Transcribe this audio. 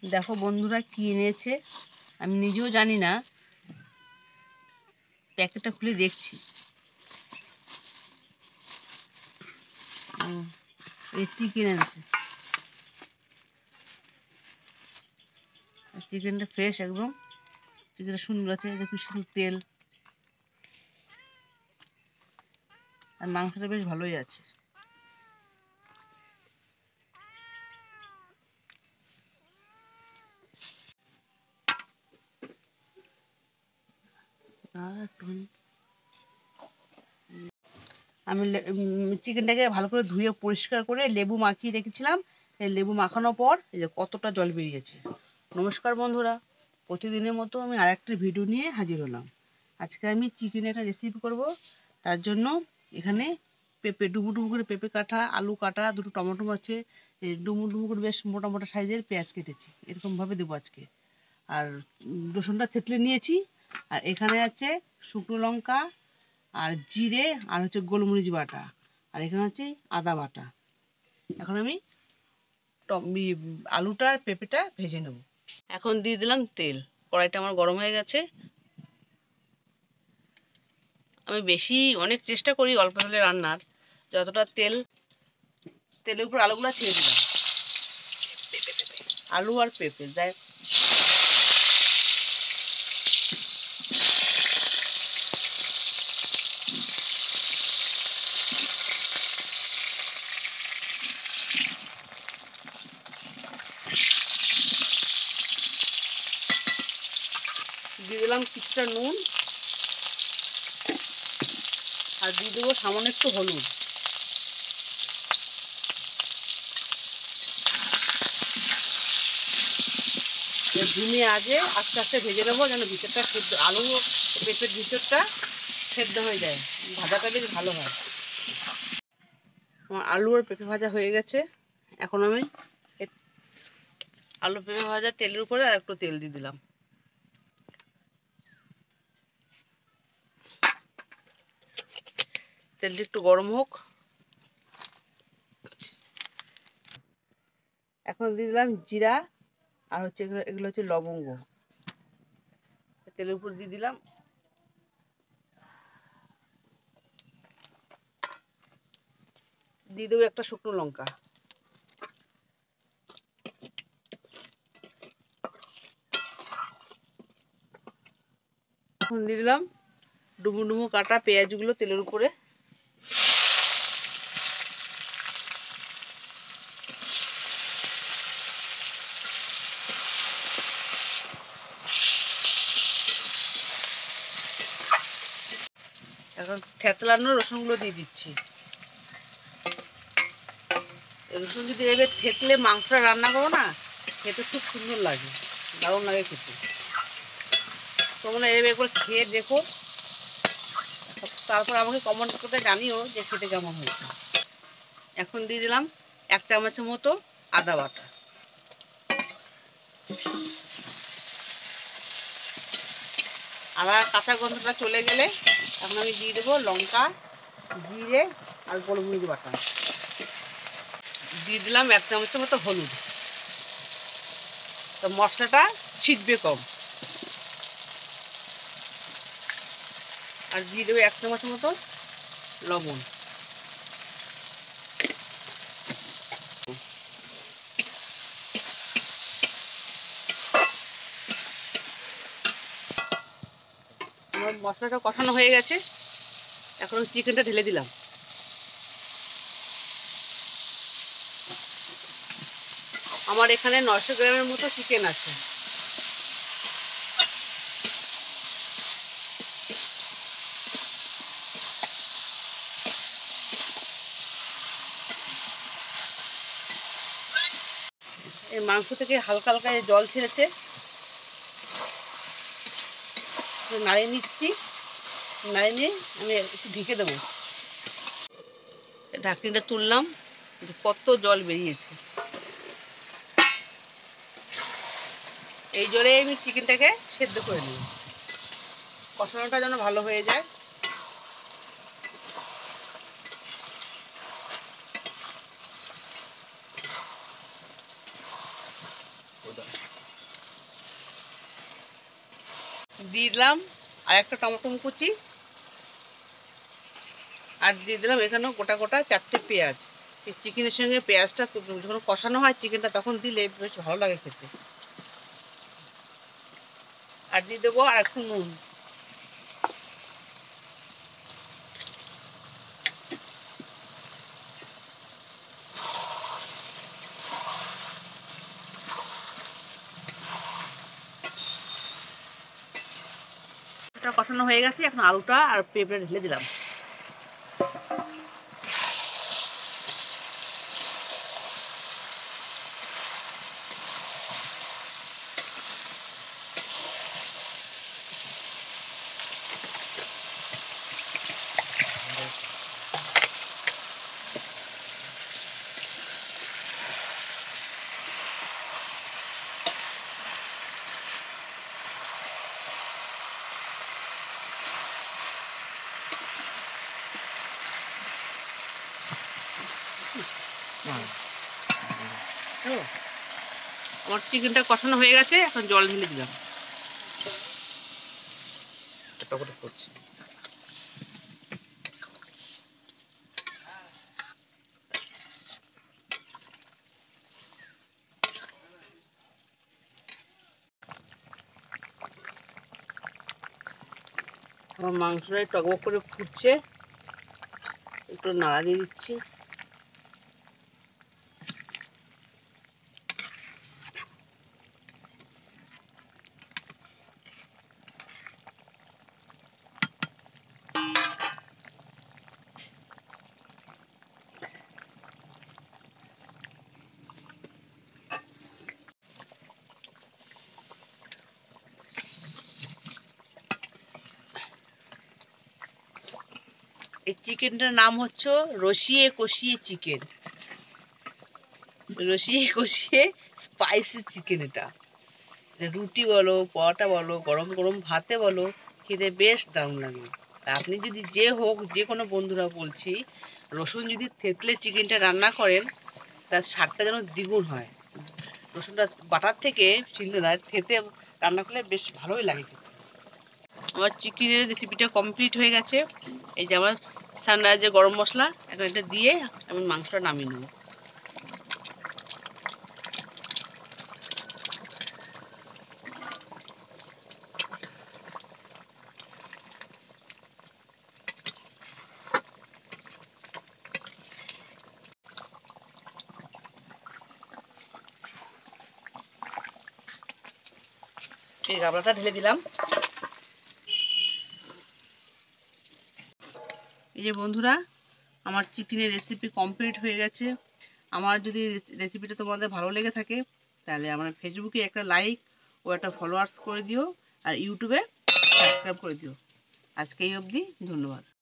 দেখো বন্ধুরা কি এনেছে, আমি নিজেও জানি না। প্যাকেটটা খুলে দেখছি। এই চিকেন এনেছে। চিকেনটা ফ্রেশ একদম। চিকেনটা সুন্দর আছে, দেখো শুধু তেল, আর মাংসটা বেশ ভালোই আছে। আমি চিকেনটাকে ভালো করে ধুয়ে পরিষ্কার করে লেবু মাখিয়ে রেখেছিলাম। এই লেবু মাখানোর পর এই যে কতটা জল বেরিয়েছে। নমস্কার বন্ধুরা, প্রতিদিনের মতো আমি আরেকটা ভিডিও নিয়ে হাজির হলাম। আজকে আমি চিকেনের একটা রেসিপি করব। তার জন্য এখানে পেঁপে, ডুমো ডুমো করে পেঁপে কাটা, আলু কাটা, দুটো টমেটো আছে, ডুমো ডুমো করে বেশ মোটা মোটা সাইজের পেঁয়াজ কেটেছি, এরকমভাবে দেবো আজকে। আর রসুনটা থেতলে নিয়েছি। আর এখানে আছে শুকনো লঙ্কা আর জিরে আর হচ্ছে গোলমরিচ বাটা, আর এখানে হচ্ছে আদা বাটা। এখন আমি আলুটা আর পেঁপেটা ভেজে নেব। এখন দিয়ে দিলাম তেল। কড়াইটা আমার গরম হয়ে গেছে। আমি অনেক চেষ্টা করি অল্প তেলে রান্নার। যতটা তেলের উপর আলুগুলো ছেড়ে দিলাম। আলু আর পেঁপে যাই দিয়ে দিলাম কিছুটা নুন, আর দিয়ে দেবো সামান্য একটু হলুদ। ধিমে আগে আস্তে আস্তে ভেজে নেবো, যেন ভিতরটা সেদ্ধ, আলু পেঁপের ভিতরটা সেদ্ধ হয়ে যায়, ভাজাটা বেশ ভালো হয়। আমার আলু আর পেঁপে ভাজা হয়ে গেছে। এখন আমি আলু পেঁপে ভাজা তেলের উপরে আর একটু তেল দিয়ে দিলাম। তেলটা একটু গরম হোক। এখন দিয়ে দিলাম জিরা, আর হচ্ছে এগুলো হচ্ছে লবঙ্গ, তেলের উপর দিয়ে দিলাম। দিয়ে দেবো একটা শুকনো লঙ্কা। এখন দিয়ে দিলাম ডুমো ডুমো কাটা পেঁয়াজগুলো তেলের উপরে। এখন থেতলানো রসুনগুলো দিয়ে দিচ্ছি। রসুন যদি এবার থেতলে মাংসটা রান্না করো না, খেতে খুব সুন্দর লাগে, দারুণ লাগে খেতে। তোমরা এভাবে একবার খেয়ে দেখো, তারপর আমাকে কমেন্ট করে জানিও যে খেতে কেমন হয়েছে। এখন দিয়ে দিলাম 1 চামচের মতো আদা বাটা। আদা কাঁচা গন্ধটা চলে গেলে এখন আমি দিয়ে দেবো লঙ্কা, জিরে আর গোলমরিচ বাটা। দিয়ে দিলাম 1 চামচের মতো হলুদ। তো মশলাটা ছিটবে কম। আর দিয়ে দেবো 1 চামচের মতো লবণ। আমার মশলাটা কষানো হয়ে গেছে। এখন চিকেনটা ঢেলে দিলাম। আমার এখানে 900 গ্রামের মতো চিকেন আছে। এই মাংস থেকে হালকা হালকা জল ছেড়েছে, নাড়িয়ে নিচ্ছি। নাড়িয়ে নিয়ে আমি একটু ঢেকে দেবো। ঢাকনিটা তুললাম, কত জল বেরিয়েছে। এই জলে আমি চিকেনটাকে সেদ্ধ করে নেব, কষানোটা যেন ভালো হয়ে যায়। দিয়ে দিলাম আর একটা টমেটো কুচি, আর দিয়ে দিলাম এখানেও গোটা গোটা 4টে পেঁয়াজ। এই চিকেনের সঙ্গে পেঁয়াজটা যখন কষানো হয় চিকেনটা তখন দিলে বেশ ভালো লাগে খেতে। আর দিয়ে দেবো আর একটু নুন। এটা কষানো হয়ে গেছে, এখন আলুটা আর পেঁপেটা ঢেলে দিলাম। আমার চিকেনটা কষানো হয়ে গেছে, এখন জল ঢেলে দিলাম। আমার মাংসটাই টকবক করে ফুটছে, একটু নাড়া দিয়ে দিচ্ছি। এই চিকেনটার নাম হচ্ছে রসিয়ে কষিয়ে চিকেন, রসিয়ে কষিয়ে স্পাইসি চিকেন। এটা রুটি বলো, পরোটা বলো, গরম গরম ভাতে বলো, খেতে বেশ দারুণ লাগে। আপনি যদি যে হোক, যে কোনো বন্ধুরা বলছি, রসুন যদি থেতলে চিকেনটা রান্না করেন তার স্বাদটা যেন দ্বিগুণ হয়। রসুনটা বাটার থেকে শিলনোড়ায় থেতে রান্না করলে বেশ ভালোই লাগে খেতে। আমার চিকেনের রেসিপিটা কমপ্লিট হয়ে গেছে। এই যে আমার সানরাইজের গরম মশলা, এখন এটা দিয়ে আমি মাংসটা নামিয়ে নেব। এই গাবলাটা ঢেলে দিলাম। এই যে বন্ধুরা, আমার চিকেনের রেসিপি কমপ্লিট হয়ে গেছে। আমার যদি রেসিপিটা তোমাদের ভালো লেগে থাকে তাহলে আমার ফেসবুকে একটা লাইক ও একটা ফলোয়ার্স করে দিও, আর ইউটিউবে সাবস্ক্রাইব করে দিও। আজকে এই অবধি, ধন্যবাদ।